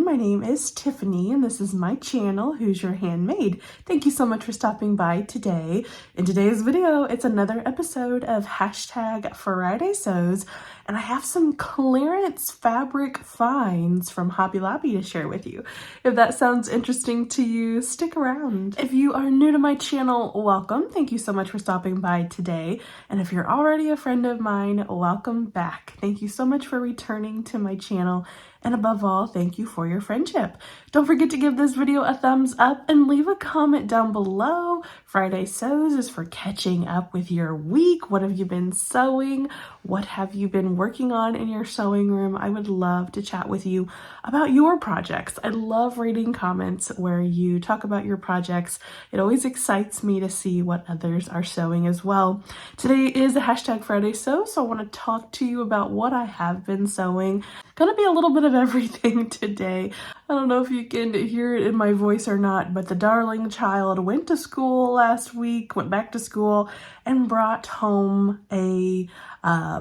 my name is Tiffany and this is my channel, Who's Your Handmade. Thank you so much for stopping by today. In today's video, it's another episode of #Friday Sews, and I have some clearance fabric finds from Hobby Lobby to share with you. If that sounds interesting to you, stick around. If you are new to my channel, welcome. Thank you so much for stopping by today. And if you're already a friend of mine, welcome back. Thank you so much for returning to my channel. And above all, thank you for your friendship. Don't forget to give this video a thumbs up and leave a comment down below. Friday Sews is for catching up with your week. What have you been sewing? What have you been working on in your sewing room? I would love to chat with you about your projects. I love reading comments where you talk about your projects. It always excites me to see what others are sewing as well. Today is a #Friday Sew, so I want to talk to you about what I have been sewing. Gonna be a little bit of everything today. I don't know if you can hear it in my voice or not, but the darling child went to school last week, went back to school, and brought home a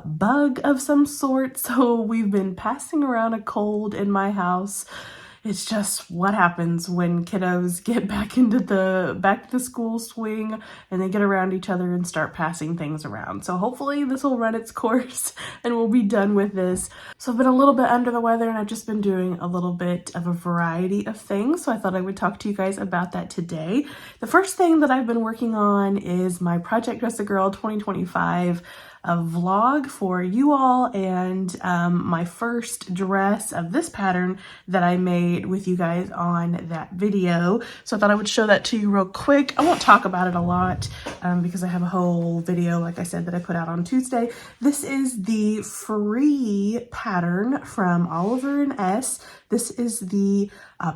bug of some sort. So we've been passing around a cold in my house. It's just what happens when kiddos get back to the school swing and they get around each other and start passing things around. So hopefully this will run its course and we'll be done with this. So I've been a little bit under the weather and I've just been doing a little bit of a variety of things. So I thought I would talk to you guys about that today. The first thing that I've been working on is my Project Dress a Girl 2025 a vlog for you all, and my first dress of this pattern that I made with you guys on that video. So I thought I would show that to you real quick. I won't talk about it a lot because I have a whole video, like I said, that I put out on Tuesday. This is the free pattern from Oliver & S. This is the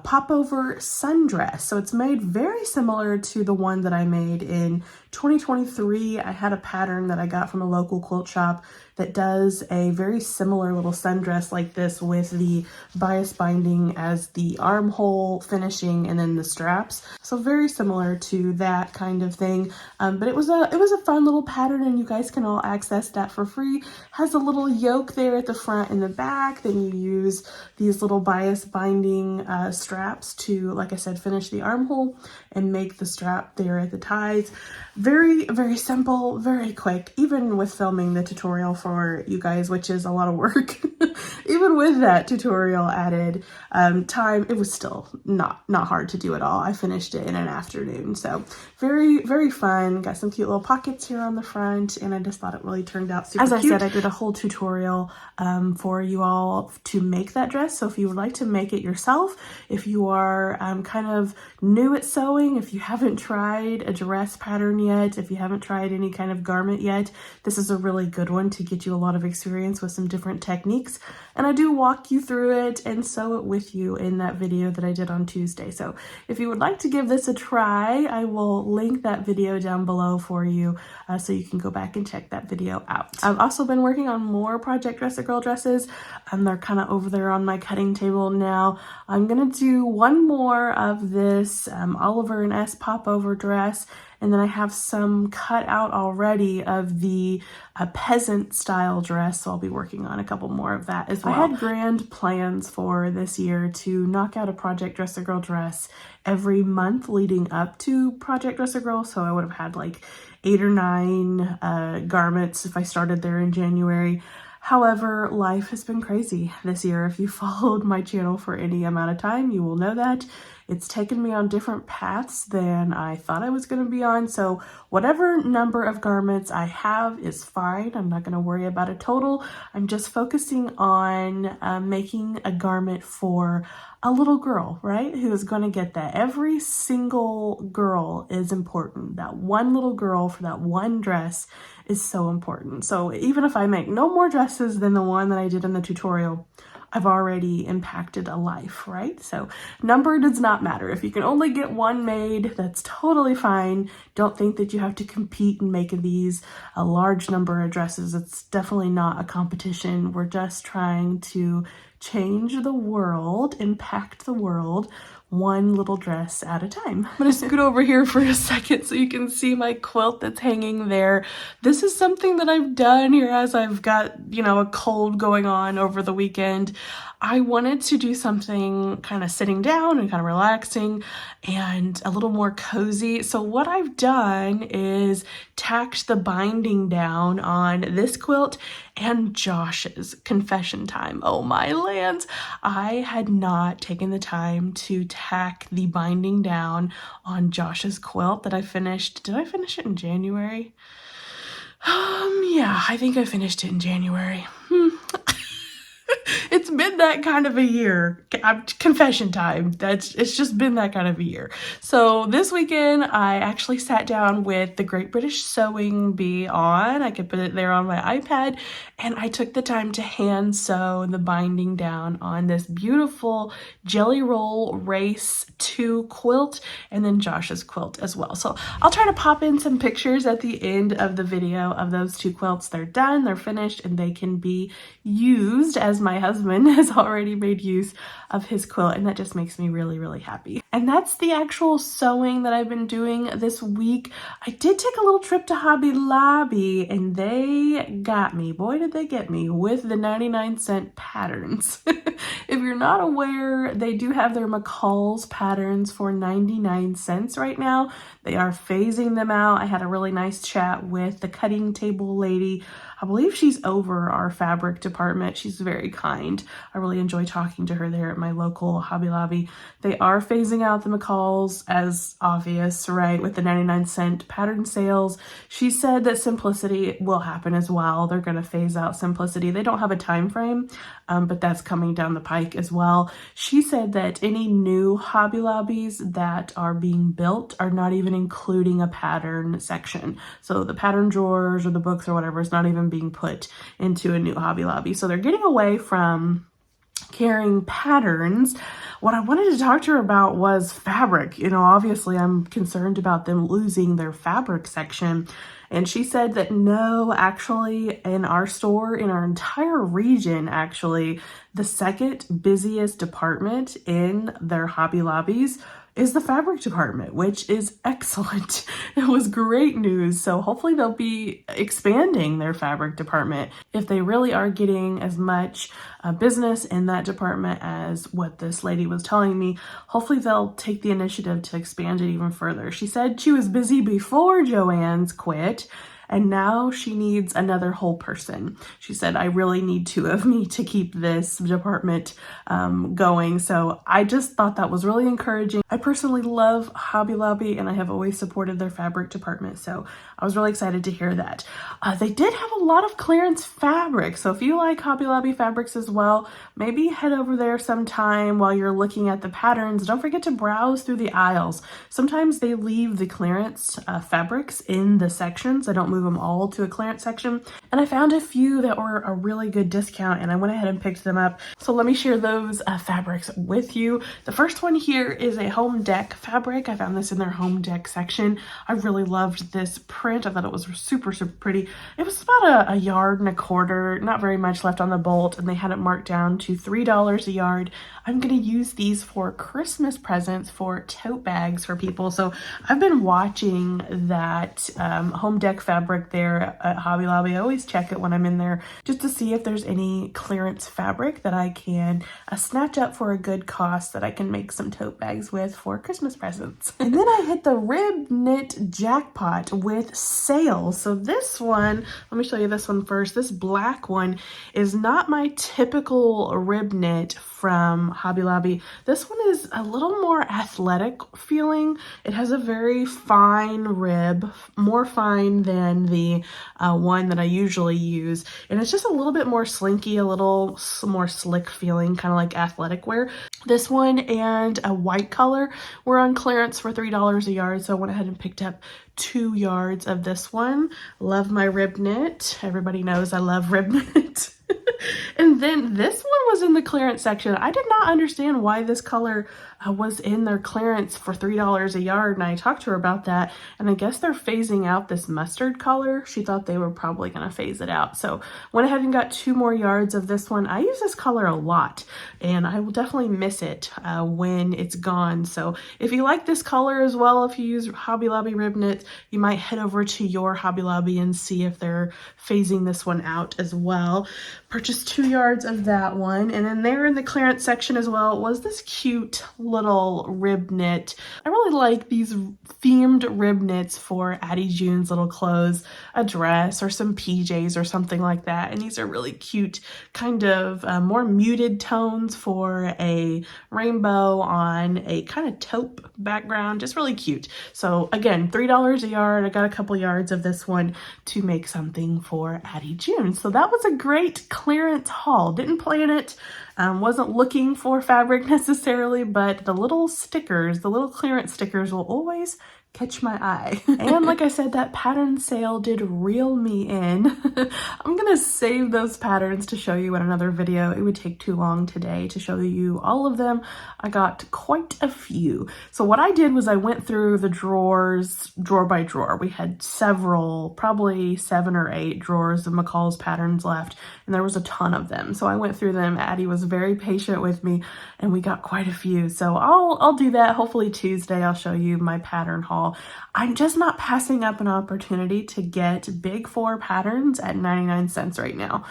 popover sundress. So it's made very similar to the one that I made in 2023. I had a pattern that I got from a local quilt shop that does a very similar little sundress like this with the bias binding as the armhole finishing and then the straps. So very similar to that kind of thing. But it was a fun little pattern and you guys can all access that for free. Has a little yoke there at the front and the back. Then you use these little bias binding straps to, like I said, finish the armhole and make the strap there at the ties. Very, very simple, very quick, even with filming the tutorial for you guys, which is a lot of work. Even with that tutorial added time, it was still not hard to do at all. I finished it in an afternoon. So very, very fun. Got some cute little pockets here on the front, and I just thought it really turned out super cute. As I said, I did a whole tutorial for you all to make that dress. So if you would like to make it yourself, if you are kind of new at sewing, if you haven't tried a dress pattern yet, if you haven't tried any kind of garment yet, this is a really good one to get you a lot of experience with some different techniques. And I do walk you through it and sew it with you in that video that I did on Tuesday. So if you would like to give this a try, I will link that video down below for you so you can go back and check that video out. I've also been working on more Project Dress a Girl dresses. They're kind of over there on my cutting table now. I'm gonna do one more of this Oliver & S popover dress, and then I have some cut out already of the peasant style dress, so I'll be working on a couple more of that as well. I had grand plans for this year to knock out a Project Dress a Girl dress every month leading up to Project Dress a Girl, so I would have had like 8 or 9 garments if I started there in January. However, life has been crazy this year. If you followed my channel for any amount of time, you will know that. It's taken me on different paths than I thought I was going to be on. So whatever number of garments I have is fine. I'm not going to worry about a total. I'm just focusing on making a garment for a little girl, right? Who is going to get that. Every single girl is important. That one little girl for that one dress is so important. So even if I make no more dresses than the one that I did in the tutorial, I've already impacted a life, right? So number does not matter. If you can only get one made, that's totally fine. Don't think that you have to compete and make these a large number of dresses. It's definitely not a competition. We're just trying to change the world, impact the world, one little dress at a time. I'm gonna scoot over here for a second so you can see my quilt that's hanging there. This is something that I've done here as I've got, you know, a cold going on over the weekend. I wanted to do something kind of sitting down and kind of relaxing and a little more cozy. So what I've done is tacked the binding down on this quilt and Josh's. Confession time. Oh my lands. I had not taken the time to tack the binding down on Josh's quilt that I finished. Did I finish it in January? Yeah, I think I finished it in January. It's been that kind of a year. Confession time. It's just been that kind of a year. So this weekend, I actually sat down with the Great British Sewing Bee on. I could put it there on my iPad, and I took the time to hand sew the binding down on this beautiful Jelly Roll Race 2 quilt, and then Josh's quilt as well. So I'll try to pop in some pictures at the end of the video of those two quilts. They're done, they're finished, and they can be used as my husband has already made use of his quilt, and that just makes me really, really happy. And that's the actual sewing that I've been doing this week. I did take a little trip to Hobby Lobby, and they got me, boy did they get me, with the 99-cent patterns. If you're not aware, they do have their McCall's patterns for 99 cents right now. They are phasing them out. I had a really nice chat with the cutting table lady. I believe she's over our fabric department. She's very kind. I really enjoy talking to her there at my local Hobby Lobby. They are phasing out the McCall's, as obvious, right, with the 99-cent pattern sales. She said that Simplicity will happen as well. They're going to phase out Simplicity. They don't have a time frame, but that's coming down the pike as well. She said that any new Hobby Lobbies that are being built are not even including a pattern section. So the pattern drawers or the books or whatever is not even being put into a new Hobby Lobby. So they're getting away from carrying patterns. What I wanted to talk to her about was fabric. You know, obviously I'm concerned about them losing their fabric section. And she said that no, actually in our store, in our entire region, actually, the second busiest department in their Hobby Lobbies is the fabric department, which is excellent. It was great news. So hopefully they'll be expanding their fabric department. If they really are getting as much business in that department as what this lady was telling me, hopefully they'll take the initiative to expand it even further. She said she was busy before Joanne's quit, and now she needs another whole person. She said, I really need two of me to keep this department going. So I just thought that was really encouraging. I personally love Hobby Lobby, and I have always supported their fabric department. So I was really excited to hear that. They did have a lot of clearance fabric. So if you like Hobby Lobby fabrics as well, maybe head over there sometime while you're looking at the patterns. Don't forget to browse through the aisles. Sometimes they leave the clearance fabrics in the sections. I don't move them all to a clearance section, and I found a few that were a really good discount, and I went ahead and picked them up. So let me share those fabrics with you. The first one here is a home deck fabric. I found this in their home deck section. I really loved this print. I thought it was super, super pretty. It was about a yard and a quarter, not very much left on the bolt, and they had it marked down to $3 a yard. I'm going to use these for Christmas presents for tote bags for people. So I've been watching that home deck fabric there at Hobby Lobby. I always check it when I'm in there just to see if there's any clearance fabric that I can snatch up for a good cost that I can make some tote bags with for Christmas presents. And then I hit the rib knit jackpot with sales. So this one, let me show you this one first. This black one is not my typical rib knit from Hobby Lobby. This one is a little more athletic feeling. It has a very fine rib, more fine than the one that I usually use. And it's just a little bit more slinky, a little more slick feeling, kind of like athletic wear. This one and a white color were on clearance for $3 a yard. So I went ahead and picked up 2 yards of this one. Love my rib knit. Everybody knows I love rib knit. And then this one was in the clearance section. I did not understand why this color was in their clearance for $3 a yard, and I talked to her about that, and I guess they're phasing out this mustard color. She thought they were probably going to phase it out, so went ahead and got 2 more yards of this one. I use this color a lot, and I will definitely miss it when it's gone. So if you like this color as well, if you use Hobby Lobby rib knits, you might head over to your Hobby Lobby and see if they're phasing this one out as well. Purchased 2 yards of that one, and then there in the clearance section as well was this cute little rib knit. I really like these themed rib knits for Addie June's little clothes, a dress or some PJs or something like that, and these are really cute, kind of more muted tones for a rainbow on a kind of taupe background, just really cute. So again, $3 a yard. I got a couple yards of this one to make something for Addie June. So that was a great clearance haul. Didn't plan it, wasn't looking for fabric necessarily, but the little stickers, the little clearance stickers will always catch my eye. And like I said, that pattern sale did reel me in. I'm gonna save those patterns to show you in another video. It would take too long today to show you all of them. I got quite a few. So what I did was I went through the drawers, drawer by drawer. We had several, probably 7 or 8 drawers of McCall's patterns left, and there was a ton of them. So I went through them. Addie was very patient with me, and we got quite a few. So I'll do that. Hopefully Tuesday I'll show you my pattern haul. I'm just not passing up an opportunity to get big 4 patterns at 99 cents right now.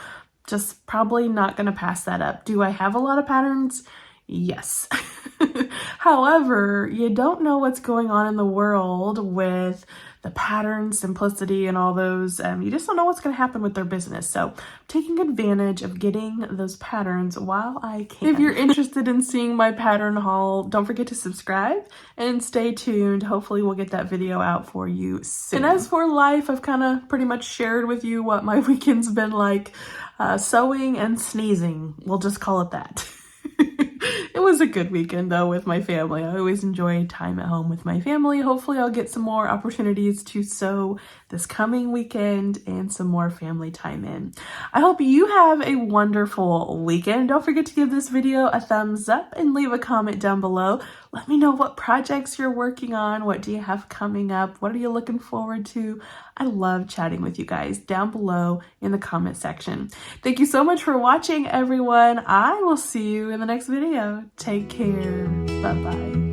Just probably not going to pass that up. Do I have a lot of patterns? Yes. However, you don't know what's going on in the world with the pattern simplicity and all those. You just don't know what's going to happen with their business. So I'm taking advantage of getting those patterns while I can. If you're interested in seeing my pattern haul, don't forget to subscribe and stay tuned. Hopefully we'll get that video out for you soon. And as for life, I've kind of pretty much shared with you what my weekend's been like. Sewing and sneezing. We'll just call it that. It was a good weekend though with my family. I always enjoy time at home with my family. Hopefully I'll get some more opportunities to sew this coming weekend and some more family time in. I hope you have a wonderful weekend. Don't forget to give this video a thumbs up and leave a comment down below. Let me know what projects you're working on. What do you have coming up? What are you looking forward to? I love chatting with you guys down below in the comment section. Thank you so much for watching, everyone. I will see you in the next video. Take care. Bye-bye.